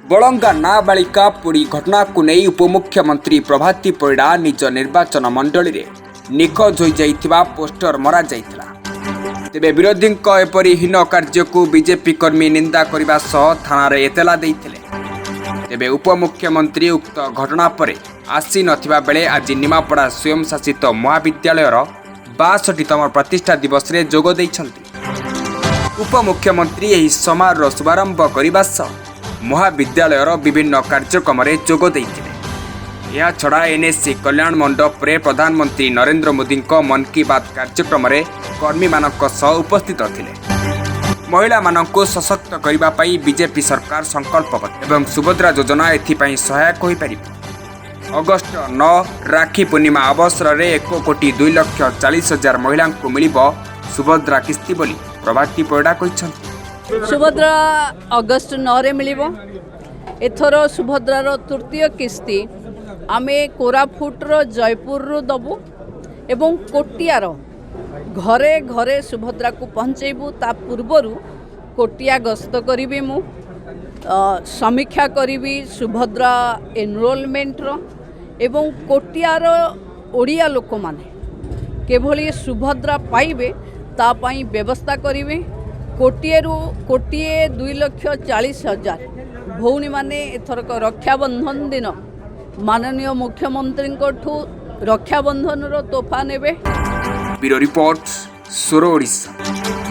बलंगा नाबालिका पोड़ी घटना को नहीं उपमुख्यमंत्री प्रभाती परिड़ा निज निर्वाचन मंडली रे निखोज हो जाइथिबा पोस्टर मरा जाइथिला। तेबे विरोधी एपरी हीन कार्य को बीजेपी कर्मी निंदा करने सह थाना एतला देइथिले। तेबे उपमुख्यमंत्री उक्त घटना पर आसी नथिबा बेले आज निमापड़ा स्वयं शासित महाविद्यालयर 62तम प्रतिष्ठा दिवस रे जोग दैछंती। उपमुख्यमंत्री एही समारोह शुभारंभ करने सह महाविद्यालयर विभिन्न कार्यक्रम रे जोग दैथिले। यह छड़ा एनएससी कल्याण मंडप रे प्रधानमंत्री नरेंद्र मोदी मन की बात कार्यक्रम रे कर्मी मानक सह उपस्थित थिले। महिला मानक सशक्त करबा पई बीजेपी सरकार संकल्पबद्ध एवं सुभद्रा योजना एथिपाई सहायक होई परिबो। अगस्त 9 राखी पूर्णिमा अवसर रे 1,02,40,000 महिला को मिलिबो सुभद्रा किस्ती बोली प्रभाती परिड़ा कहिसंती। सुभद्रा अगस्त 9 रे मिलिबो। एथर सुभद्रार तृतीय किस्ती आमे कोरापुटर जयपुर रु दबु एवं कोटियार घरे घरे सुभद्रा को पहुँचेबू। ता पूर्वर कोटिया गस्त करी मु समीक्षा करी सुभद्रा एनरोलमेंट एवं कोटियार ओडिया लोक माने केभली सुभद्रा पाइबे तापाई व्यवस्था करिवे। कोटिए 2,40,000 भौणी माने एथरक रक्षाबंधन दिन माननीय मुख्यमंत्री रक्षाबंधन तोहफा नेबे। ब्यूरो रिपोर्ट स्वरा ओडिशा।